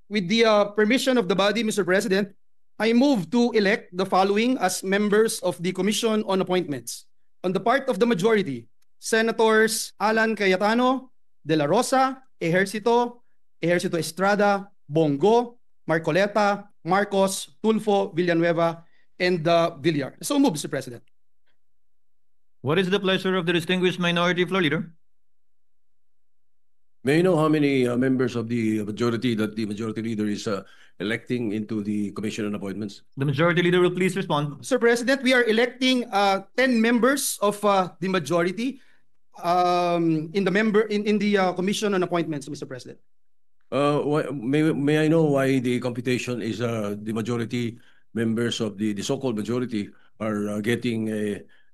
with the permission of the body, Mr. President, I move to elect the following as members of the Commission on Appointments. On the part of the majority, Senators Alan Cayetano, De La Rosa, Ejercito Estrada, Bongo, Marcoleta, Marcos, Tulfo, Villanueva, and Villar. So move, Mr. President. What is the pleasure of the distinguished minority floor leader? May I know how many members of the majority that the majority leader is electing into the Commission on Appointments? The majority leader will please respond. Sir President, we are electing 10 members of the majority in the Commission on Appointments, Mr. President. May I know why the computation is the majority members of the so-called majority are getting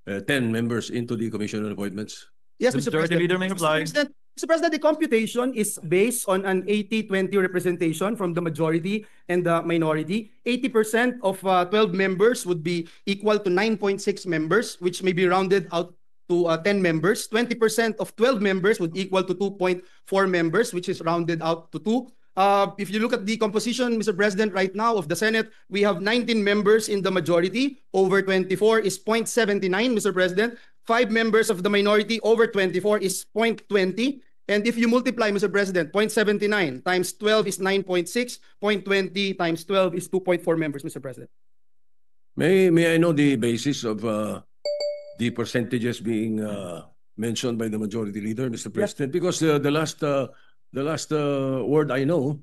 10 members into the Commission on Appointments? Yes, The Mr. majority President. leader may reply. Mr. President, the computation is based on an 80-20 representation from the majority and the minority. 80% of 12 members would be equal to 9.6 members, which may be rounded out to 10 members. 20% of 12 members would equal to 2.4 members, which is rounded out to 2. If you look at the composition, Mr. President, right now of the Senate, we have 19 members in the majority. Over 24 is 0.79, Mr. President. 5 members of the minority, over 24 is 0.20. And if you multiply, Mr. President, 0.79 times 12 is 9.6. 0.20 times 12 is 2.4 members, Mr. President. May I know the basis of the percentages being mentioned by the majority leader, Mr. President? Because the last word I know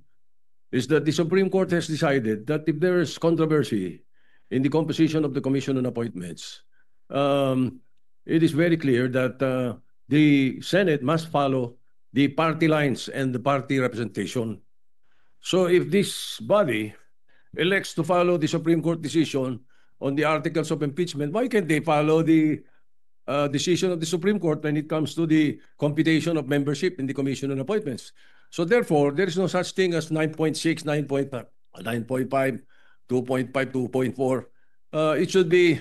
is that the Supreme Court has decided that if there is controversy in the composition of the Commission on Appointments, it is very clear that the Senate must follow the party lines and the party representation. So if this body elects to follow the Supreme Court decision on the articles of impeachment, why can't they follow the decision of the Supreme Court when it comes to the computation of membership in the Commission on Appointments? So therefore, there is no such thing as 9.6, 9.5, 2.5, 2.4. It should be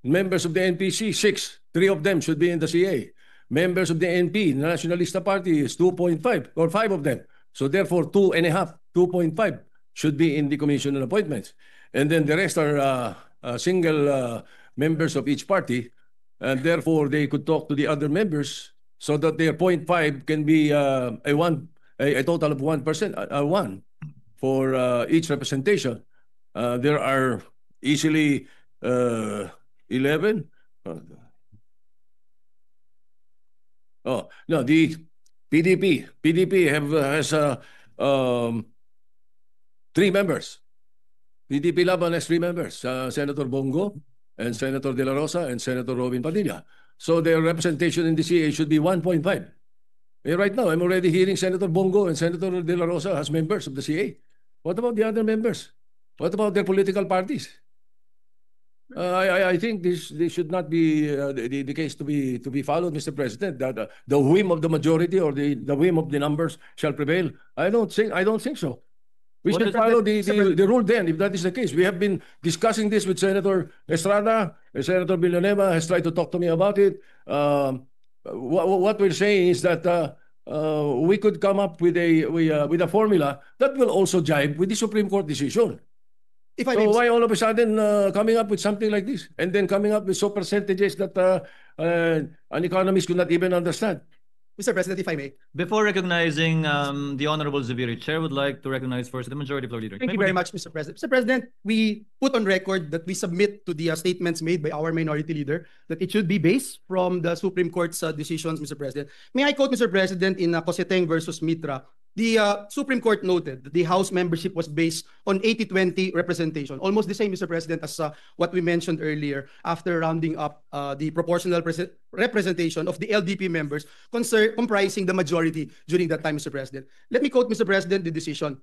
members of the NPC, 6. 3 of them should be in the CA. Members of the NP, the Nationalista Party, is 2.5 or 5 of them. So therefore, 2.5, 2.5 should be in the Commission on Appointments. And then the rest are single members of each party. And therefore, they could talk to the other members so that their 0.5 can be a total of 1%, 1 for each representation. There are easily 11. Oh no, the PDP has 3 members. PDP Laban has 3 members: Senator Bongo and Senator De La Rosa and Senator Robin Padilla. So their representation in the CA should be 1.5. Right now, I'm already hearing Senator Bongo and Senator De La Rosa as members of the CA. What about the other members? What about their political parties? I think this should not be the case to be followed, Mr. President. That the whim of the majority or the whim of the numbers shall prevail. I don't think so. We should follow the rule then, if that is the case. We have been discussing this with Senator Estrada. Senator Villanueva has tried to talk to me about it. What we're saying is that we could come up with a formula that will also jibe with the Supreme Court decision. So why all of a sudden coming up with something like this, and then coming up with percentages that an economist could not even understand? Mr. President, if I may. Before recognizing the Honorable Zubiri, Chair would like to recognize first the majority floor leader. Thank you very much, Mr. President. Mr. President, we put on record that we submit to the statements made by our minority leader that it should be based from the Supreme Court's decisions, Mr. President. May I quote, Mr. President, in Coseteng versus Mitra, the Supreme Court noted that the House membership was based on 80-20 representation. Almost the same, Mr. President, as what we mentioned earlier after rounding up the proportional representation of the LDP members comprising the majority during that time, Mr. President. Let me quote, Mr. President, the decision.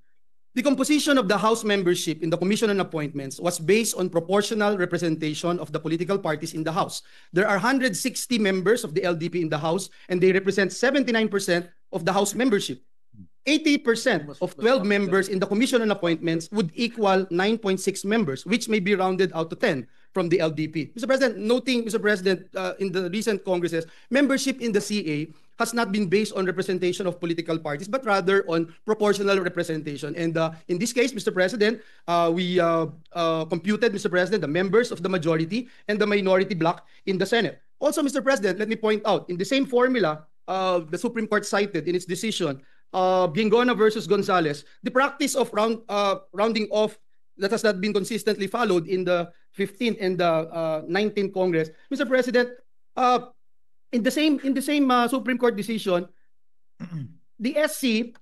The composition of the House membership in the Commission on Appointments was based on proportional representation of the political parties in the House. There are 160 members of the LDP in the House, and they represent 79% of the House membership. 80% of 12 members in the Commission on Appointments would equal 9.6 members, which may be rounded out to 10 from the LDP. Mr. President, noting, Mr. President, in the recent Congresses, membership in the CA has not been based on representation of political parties, but rather on proportional representation. And in this case, Mr. President, we computed, Mr. President, the members of the majority and the minority bloc in the Senate. Also, Mr. President, let me point out, in the same formula the Supreme Court cited in its decision, Gingona versus Gonzales, the practice of rounding off that has not been consistently followed in the 15th and the 19th Congress. Mr. President, in the same Supreme Court decision, the SC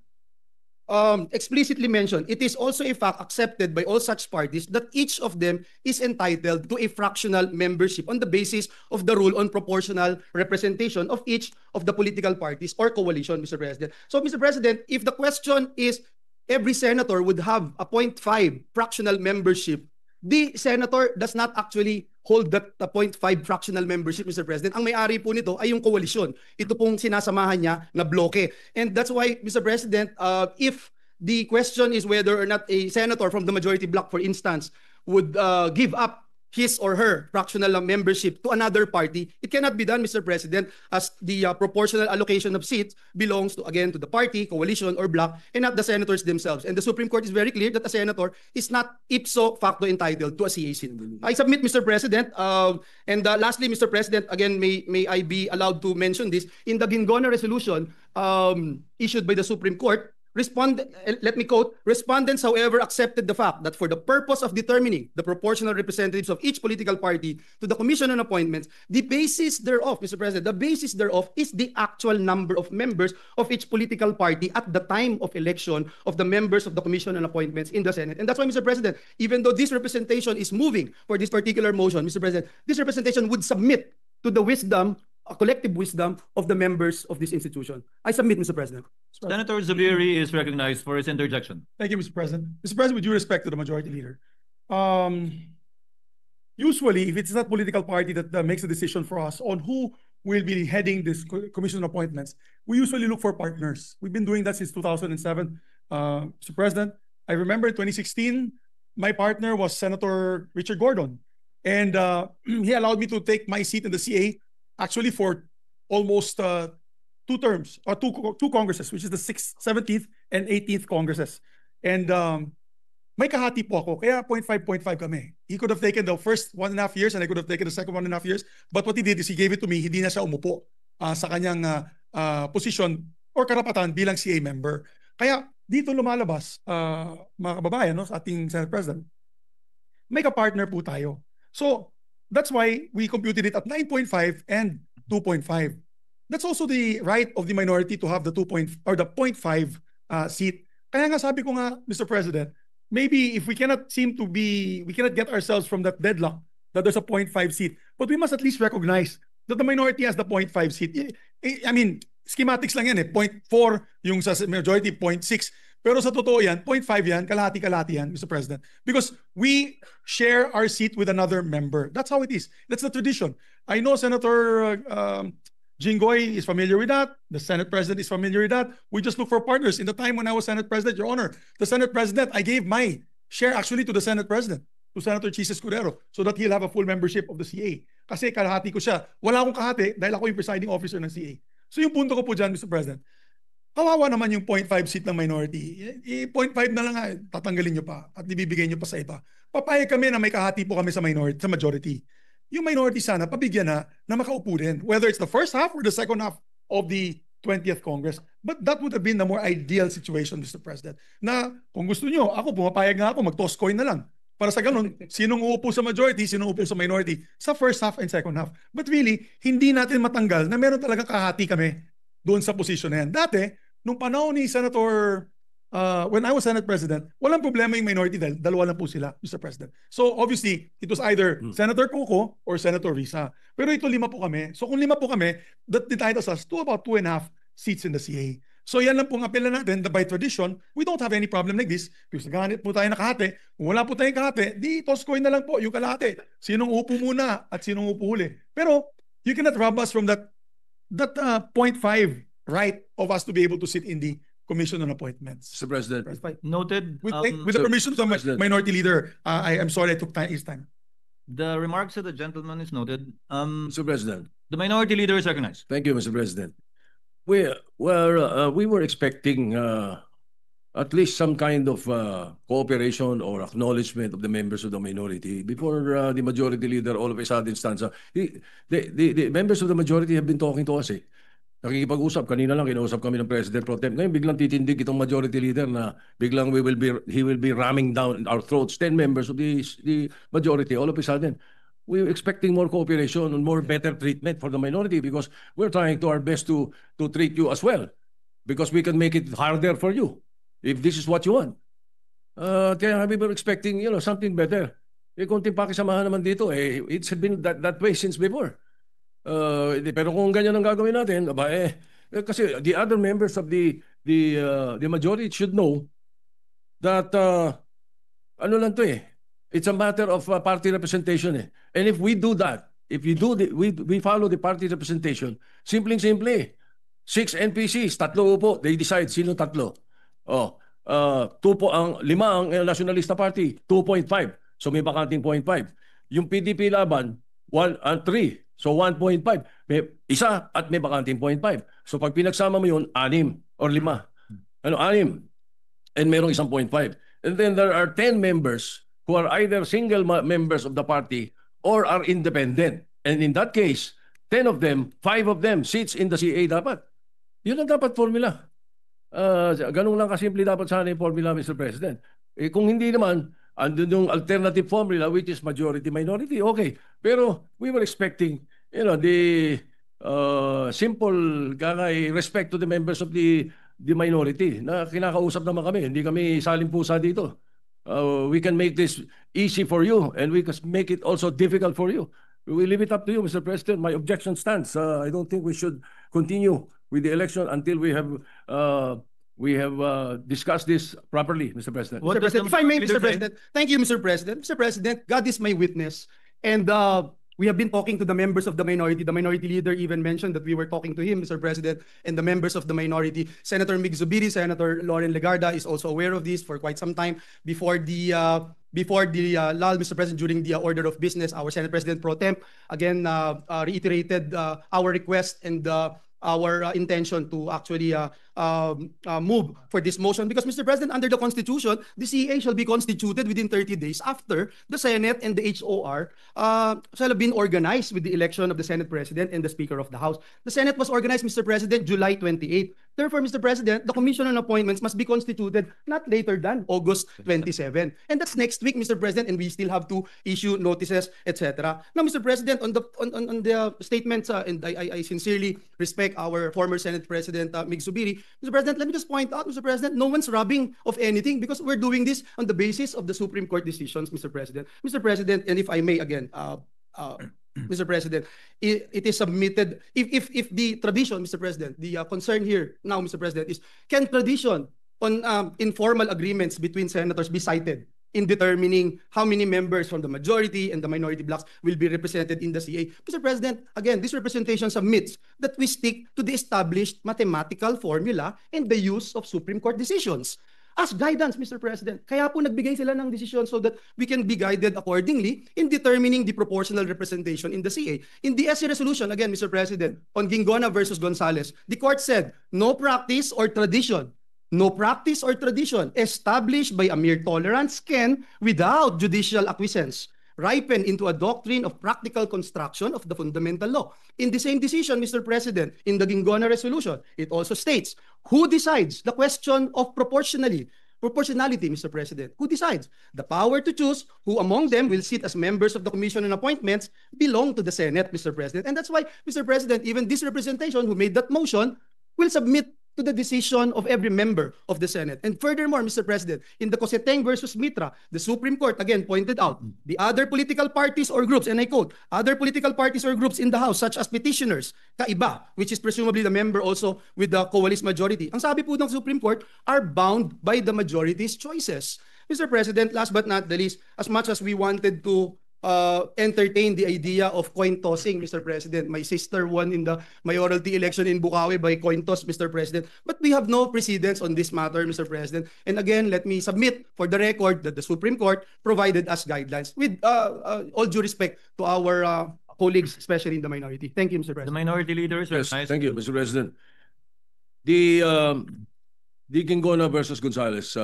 explicitly mentioned it is also a fact accepted by all such parties that each of them is entitled to a fractional membership on the basis of the rule on proportional representation of each of the political parties or coalition, Mr. President. So, Mr. President, if the question is every senator would have a 0.5 fractional membership, the senator does not actually hold that 0.5 fractional membership, Mr. President. Ang may-ari po nito ay yung koalisyon. Ito pong sinasamahan niya na bloke. And that's why, Mr. President, if the question is whether or not a senator from the majority bloc, for instance, would give up his or her fractional membership to another party, it cannot be done, Mr. President, as the proportional allocation of seats belongs to, again, to the party, coalition, or bloc, and not the senators themselves. And the Supreme Court is very clear that a senator is not ipso facto entitled to a CA seat. I submit, Mr. President, and lastly, Mr. President, again, may I be allowed to mention this, in the Gingona resolution issued by the Supreme Court, let me quote, respondents, however, accepted the fact that for the purpose of determining the proportional representatives of each political party to the Commission on Appointments, the basis thereof, Mr. President, the basis thereof is the actual number of members of each political party at the time of election of the members of the Commission on Appointments in the Senate. And that's why, Mr. President, even though this representation is moving for this particular motion, Mr. President, this representation would submit to the wisdom, a collective wisdom of the members of this institution. I submit, Mr. President. Senator Zubiri is recognized for his interjection. Thank you, Mr. President. Mr. President, with due respect to the majority leader, usually, if it's not political party that makes a decision for us on who will be heading this commission appointments, we usually look for partners. We've been doing that since 2007. Mr. President, I remember in 2016, my partner was Senator Richard Gordon. And he allowed me to take my seat in the CA actually for almost 2 terms, or two congresses, which is the 6th, 17th, and 18th congresses. And may kahati po ako, kaya 0.5 kami. He could have taken the first 1.5 years and I could have taken the second 1.5 years. But what he did is he gave it to me, hindi na siya umupo sa kanyang position or karapatan bilang CA member. Kaya dito lumalabas, mga kababayan, no, sa ating Senate President, may ka-partner po tayo. So that's why we computed it at 9.5 and 2.5. That's also the right of the minority to have the 0.5 seat. Kaya nga sabi ko nga, Mr. President, maybe if we cannot get ourselves from that deadlock that there's a 0.5 seat, but we must at least recognize that the minority has the 0.5 seat. I mean, schematics lang yan eh. 0.4 yung sa majority, 0.6. Pero sa totoo yan, 0.5 yan, kalahati-kalahati yan, Mr. President. Because we share our seat with another member. That's how it is. That's the tradition. I know Senator Jinggoy is familiar with that. The Senate President is familiar with that. We just look for partners. In the time when I was Senate President, Your Honor, the Senate President, I gave my share actually to the Senate President, to Senator Chis Escudero, so that he'll have a full membership of the CA. Kasi kalahati ko siya. Wala akong kahati dahil ako yung presiding officer ng CA. So yung punto ko po dyan, Mr. President, kawawa naman yung 0.5 seat ng minority. 0.5 na lang nga, tatanggalin nyo pa at ibibigay nyo pa sa iba. Papayag kami na may kahati po kami sa majority. Yung minority sana, pabigyan na makaupo din. Whether it's the first half or the second half of the 20th Congress. But that would have been the more ideal situation, Mr. President. Na kung gusto nyo, ako pumapayag nga ako, mag-toss coin na lang. Para sa ganun, sinong uupo sa majority, sinong uupo sa minority sa first half and second half. But really, hindi natin matanggal na meron talagang kahati kami doon sa posisyon na yan. Dati, nung panahon ni Senator, when I was Senate President, walang problema yung minority dahil dalawa lang po sila, Mr. President. So obviously, it was either Senator Coco or Senator Risa. Pero ito 5 po kami. So kung 5 po kami, that entitles us to about 2.5 seats in the CA. So yan lang pong apela natin, by tradition, we don't have any problem like this. Because naghahanap po tayo na kahati. Kung wala po tayong kahati, di toss coin na lang po yung kalahati. Sinong upo muna at sinong upo huli. Pero you cannot rob us from that 0.5 right of us to be able to sit in the Commission on Appointments. Mr. President. Noted. With the permission of the minority leader, I'm sorry I took his time. The remarks of the gentleman is noted. Mr. President. The minority leader is recognized. Thank you, Mr. President. We were expecting at least some kind of cooperation or acknowledgement of the members of the minority before the majority leader all of a sudden stands up. The members of the majority have been talking to us. Nakikipag-usap. Kanina lang kinausap kami ng President Pro Tem. Ngayon biglang titindig itong majority leader na biglang he will be ramming down our throats. 10 members of the majority all of a sudden. We're expecting more cooperation and more better treatment for the minority because we're trying to our best to treat you as well because we can make it harder for you if this is what you want. Kaya we were expecting, something better. Konting pakisamahan naman dito. It's been that way since before. Pero kung ganyan ang gagawin natin, kasi the other members of the majority should know that ano lang to it's a matter of party representation And if we do that, if we follow the party representation, simple 6 NPCs, 3 upo, they decide sino 3. 5 ang Nationalista Party, 2.5. So may bakanting 0.5. Yung PDP laban, 1 and 3. So 1.5. May isa at may bakanting 0.5. So pag pinagsama mo yun, 6 or 5. 6. And merong isang 0.5. And then there are 10 members who are either single members of the party or are independent. And in that case, 10 of them, 5 of them seats in the CA dapat. Yun ang dapat formula. Ganun lang kasimple dapat sana yung formula, Mr. President. Kung hindi naman, andun yung alternative formula which is majority-minority, okay. Pero we were expecting, the simple respect to the members of the minority na kinakausap naman kami. Hindi kami salimpusa dito. We can make this easy for you and we can make it also difficult for you. We leave it up to you, Mr. President. My objection stands. I don't think we should continue with the election until we have discussed this properly, Mr. President. Mr. President, if I may, Mr. President. Thank you, Mr. President. Mr. President, God is my witness. And we have been talking to the members of the minority. The minority leader even mentioned that we were talking to him, Mr. President, and the members of the minority. Senator Mig Zubiri, Senator Lauren Legarda is also aware of this for quite some time. Before the lull, Mr. President, during the order of business, our Senate President Pro Temp again reiterated our request and our intention to actually move for this motion because, Mr. President, under the Constitution, the CEA shall be constituted within 30 days after the Senate and the HOR shall have been organized with the election of the Senate President and the Speaker of the House. The Senate was organized, Mr. President, July 28. Therefore, Mr. President, the Commission on Appointments must be constituted not later than August 27. And that's next week, Mr. President, and we still have to issue notices, etc. Now, Mr. President, on the statements, and I sincerely respect our former Senate President, Mig Zubiri. Mr. President, let me just point out, Mr. President, no one's robbing of anything because we're doing this on the basis of the Supreme Court decisions, Mr. President. Mr. President, and if I may again, Mr. President, it is submitted, if the tradition, Mr. President, the concern here now, Mr. President, is can tradition on informal agreements between senators be cited in determining how many members from the majority and the minority blocks will be represented in the CA. Mr. President, again, this representation submits that we stick to the established mathematical formula and the use of Supreme Court decisions as guidance, Mr. President. Kaya po nagbigay sila ng decision so that we can be guided accordingly in determining the proportional representation in the CA. In the SC resolution, again, Mr. President, on Gingona versus Gonzales, the court said, no practice or tradition established by a mere tolerance can, without judicial acquiescence, ripen into a doctrine of practical construction of the fundamental law. In the same decision, Mr. President, in the Gingona resolution, it also states, who decides the question of proportionality, Mr. President? Who decides? The power to choose who among them will sit as members of the Commission on Appointments belong to the Senate, Mr. President. And that's why, Mr. President, even this representation who made that motion will submit to the decision of every member of the Senate. And furthermore, Mr. President, in the Coseteng versus Mitra, the Supreme Court again pointed out the other political parties or groups, and I quote, other political parties or groups in the House such as petitioners, kaiba, which is presumably the member also with the coalition majority. Ang sabi po ng Supreme Court are bound by the majority's choices. Mr. President, last but not the least, as much as we wanted to entertain the idea of coin tossing, Mr. President. My sister won in the mayoralty election in Bukawi by coin toss, Mr. President. But we have no precedence on this matter, Mr. President. And again, let me submit for the record that the Supreme Court provided us guidelines with all due respect to our colleagues, especially in the minority. Thank you, Mr. President. The minority leaders are Yes, nice. thank you, Mr. President. the Gingona versus Gonzales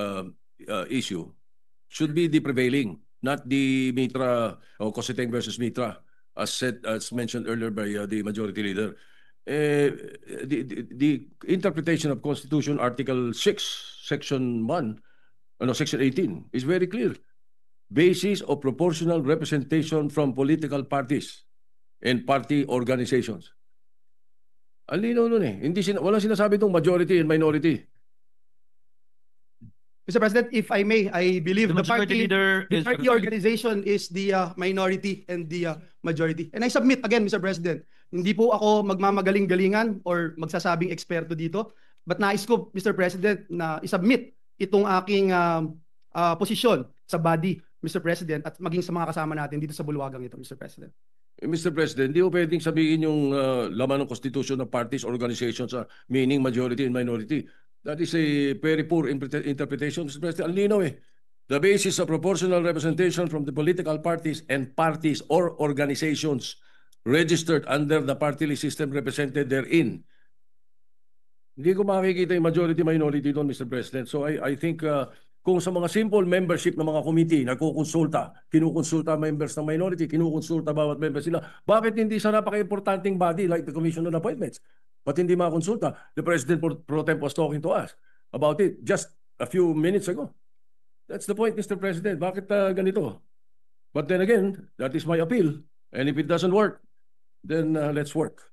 issue should be the prevailing, not the Mitra or Cositeng versus Mitra, as mentioned earlier by the majority leader. The interpretation of Constitution Article 6, Section 1, Section 18 is very clear. Basis of proportional representation from political parties and party organizations. Ang linaw nun eh. Walang sinasabi itong majority and minority. Mr. President, if I may, I believe The majority leader the is party organization is the minority and the majority. And I submit again, Mr. President, hindi po ako magmamagaling-galingan or magsasabing eksperto dito, but nais ko, Mr. President, na isubmit itong aking posisyon sa body, Mr. President, at maging sa mga kasama natin dito sa bulwagang ito, Mr. President. Mr. President, di ko pwedeng sabihin yung laman ng Constitution ng parties, organizations, meaning majority and minority. That is a very poor interpretation, Mr. President. Ang linaw eh. The basis of proportional representation from the political parties and parties or organizations registered under the party list system represented therein. Hindi ko makikita yung majority-minority doon, Mr. President. So I think kung sa mga simple membership ng mga committee, kinukonsulta members ng minority, kinukonsulta bawat members sila, bakit hindi sa napaka-importanting body like the Commission on Appointments? Ba't hindi makakonsulta? The President pro temp was talking to us about it just a few minutes ago. That's the point, Mr. President. Bakit ganito? But then again, that is my appeal. And if it doesn't work, then let's work.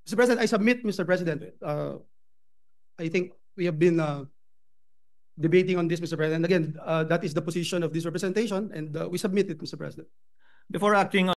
Mr. President, I submit, Mr. President. I think we have been debating on this, Mr. President. Again, that is the position of this representation, and we submit it, Mr. President. Before acting